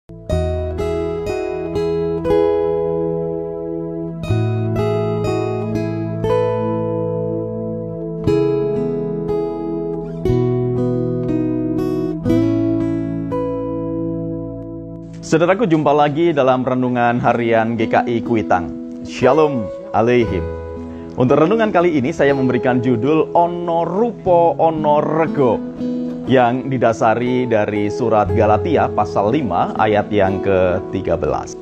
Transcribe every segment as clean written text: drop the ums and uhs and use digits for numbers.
Saudaraku, jumpa lagi dalam renungan harian GKI Kuitang. Shalom Aleihim. Untuk renungan kali ini saya memberikan judul Ono Rupo Ono Rego, yang didasari dari surat Galatia pasal 5 ayat yang ke-13.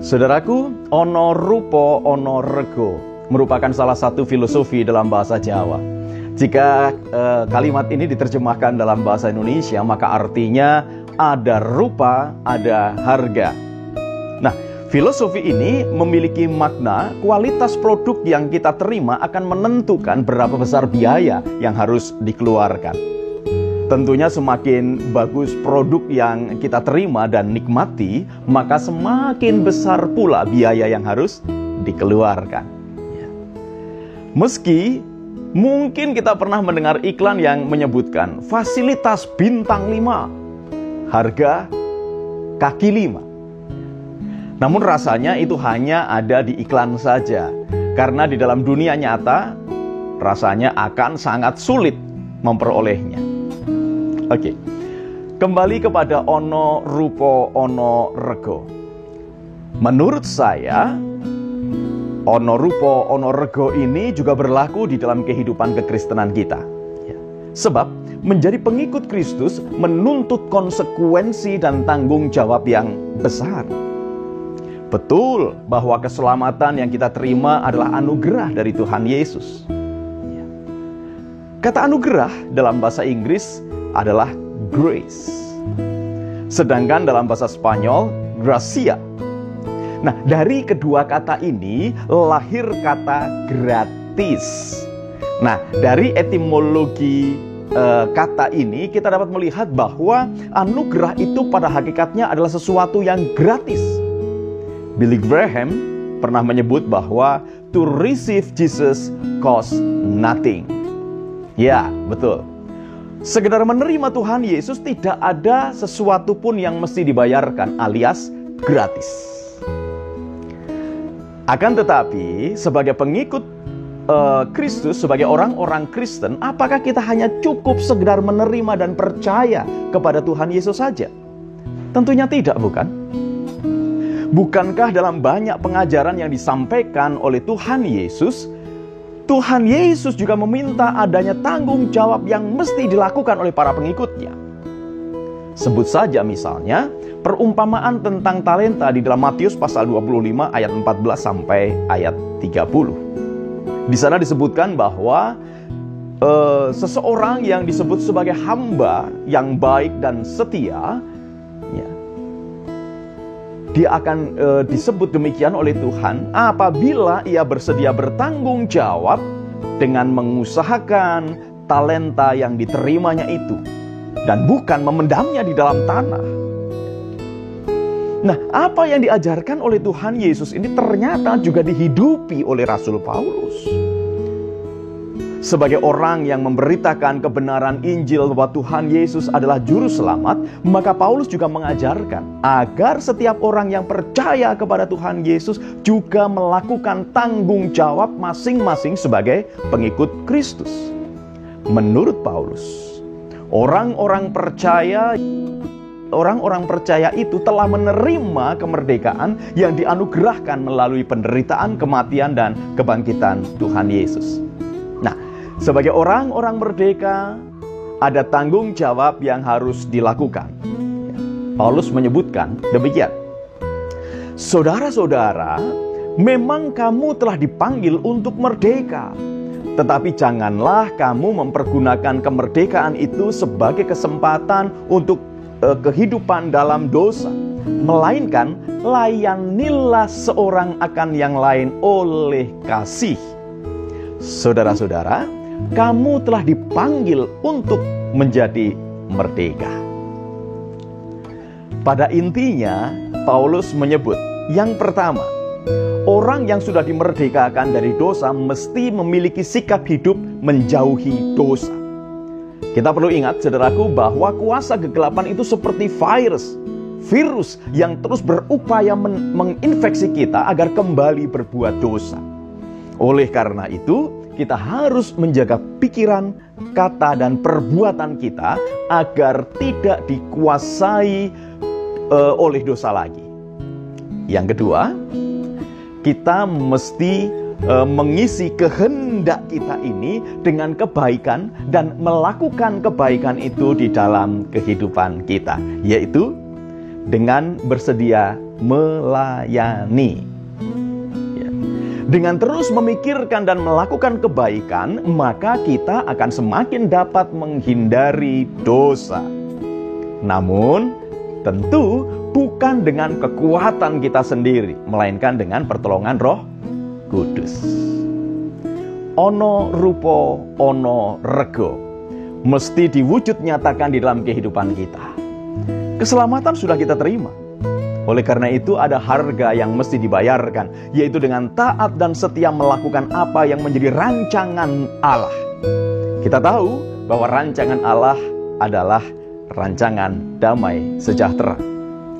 Saudaraku, ono rupo ono rego merupakan salah satu filosofi dalam bahasa Jawa. Jika kalimat ini diterjemahkan dalam bahasa Indonesia, maka artinya ada rupa, ada harga. Nah, filosofi ini memiliki makna kualitas produk yang kita terima akan menentukan berapa besar biaya yang harus dikeluarkan. Tentunya semakin bagus produk yang kita terima dan nikmati, maka semakin besar pula biaya yang harus dikeluarkan. Meski mungkin kita pernah mendengar iklan yang menyebutkan fasilitas bintang 5, harga kaki 5. Namun rasanya itu hanya ada di iklan saja, karena di dalam dunia nyata rasanya akan sangat sulit memperolehnya. Oke, kembali kepada ono rupo ono rego. Menurut saya, ono rupo ono rego ini juga berlaku di dalam kehidupan kekristenan kita. Sebab menjadi pengikut Kristus menuntut konsekuensi dan tanggung jawab yang besar. Betul bahwa keselamatan yang kita terima adalah anugerah dari Tuhan Yesus. Kata anugerah dalam bahasa Inggris adalah grace. Sedangkan dalam bahasa Spanyol, gracia. Nah, dari kedua kata ini lahir kata gratis. Nah, dari etimologi kata ini kita dapat melihat bahwa anugerah itu pada hakikatnya adalah sesuatu yang gratis. Billy Graham pernah menyebut bahwa to receive Jesus costs nothing. Ya, betul. Sekedar menerima Tuhan Yesus tidak ada sesuatu pun yang mesti dibayarkan, alias gratis. Akan tetapi, sebagai pengikut Kristus, sebagai orang-orang Kristen, apakah kita hanya cukup sekedar menerima dan percaya kepada Tuhan Yesus saja? Tentunya tidak, bukan? Bukankah dalam banyak pengajaran yang disampaikan oleh Tuhan Yesus juga meminta adanya tanggung jawab yang mesti dilakukan oleh para pengikutnya. Sebut saja misalnya perumpamaan tentang talenta di dalam Matius pasal 25 ayat 14 sampai ayat 30. Di sana disebutkan bahwa seseorang yang disebut sebagai hamba yang baik dan setia, dia akan disebut demikian oleh Tuhan apabila ia bersedia bertanggung jawab dengan mengusahakan talenta yang diterimanya itu dan bukan memendamnya di dalam tanah. Nah, apa yang diajarkan oleh Tuhan Yesus ini ternyata juga dihidupi oleh Rasul Paulus. Sebagai orang yang memberitakan kebenaran Injil bahwa Tuhan Yesus adalah juru selamat, maka Paulus juga mengajarkan agar setiap orang yang percaya kepada Tuhan Yesus juga melakukan tanggung jawab masing-masing sebagai pengikut Kristus. Menurut Paulus, orang-orang percaya itu telah menerima kemerdekaan yang dianugerahkan melalui penderitaan, kematian, dan kebangkitan Tuhan Yesus. Nah, sebagai orang-orang merdeka, ada tanggung jawab yang harus dilakukan. Paulus menyebutkan demikian. Saudara-saudara, memang kamu telah dipanggil untuk merdeka. Tetapi janganlah kamu mempergunakan kemerdekaan itu sebagai kesempatan untuk kehidupan dalam dosa. melainkan layanilah seorang akan yang lain oleh kasih. Saudara-saudara, kamu telah dipanggil untuk menjadi merdeka. Pada intinya, Paulus menyebut, yang pertama, orang yang sudah dimerdekakan dari dosa mesti memiliki sikap hidup menjauhi dosa. Kita perlu ingat, saudaraku, bahwa kuasa kegelapan itu seperti virus yang terus berupaya menginfeksi kita agar kembali berbuat dosa. Oleh karena itu, kita harus menjaga pikiran, kata, dan perbuatan kita agar tidak dikuasai oleh dosa lagi. Yang kedua, kita mesti mengisi kehendak kita ini dengan kebaikan dan melakukan kebaikan itu di dalam kehidupan kita, yaitu dengan bersedia melayani. Ya. Dengan terus memikirkan dan melakukan kebaikan, maka kita akan semakin dapat menghindari dosa. Namun, tentu bukan dengan kekuatan kita sendiri, melainkan dengan pertolongan Roh Kudus. Ono rupo, ono rego, mesti diwujud nyatakan di dalam kehidupan kita. Keselamatan sudah kita terima. Oleh karena itu ada harga yang mesti dibayarkan, yaitu dengan taat dan setia melakukan apa yang menjadi rancangan Allah. Kita tahu bahwa rancangan Allah adalah rancangan damai sejahtera.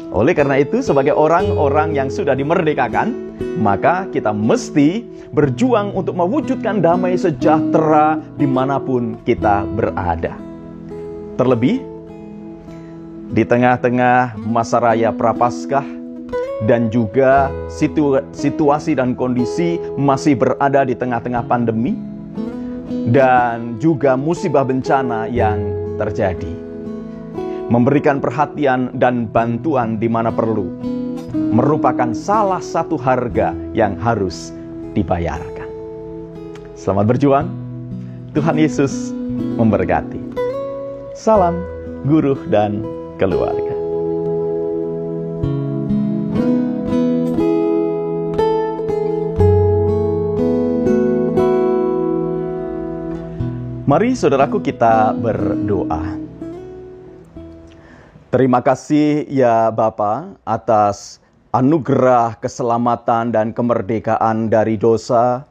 Oleh karena itu, sebagai orang-orang yang sudah dimerdekakan, maka kita mesti berjuang untuk mewujudkan damai sejahtera dimanapun kita berada. Terlebih, di tengah-tengah masa raya Prapaskah dan juga situasi dan kondisi masih berada di tengah-tengah pandemi dan juga musibah bencana yang terjadi. Memberikan perhatian dan bantuan di mana perlu merupakan salah satu harga yang harus dibayarkan. Selamat berjuang. Tuhan Yesus memberkati. Salam guru dan keluarga. Mari saudaraku kita berdoa. Terima kasih ya Bapa atas anugerah keselamatan dan kemerdekaan dari dosa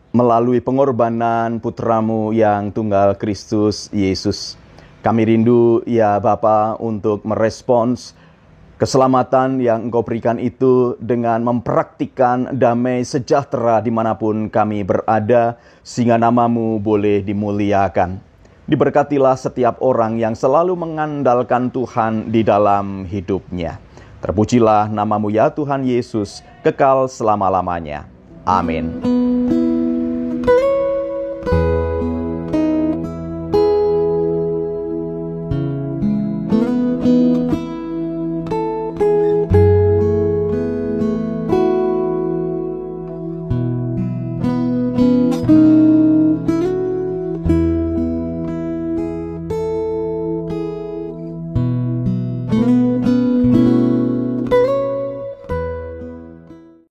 melalui pengorbanan putramu yang tunggal Kristus Yesus. Kami rindu ya Bapa untuk merespons keselamatan yang Engkau berikan itu dengan mempraktikkan damai sejahtera dimanapun kami berada, sehingga namamu boleh dimuliakan. Diberkatilah setiap orang yang selalu mengandalkan Tuhan di dalam hidupnya. Terpujilah namamu ya Tuhan Yesus, kekal selama-lamanya. Amin.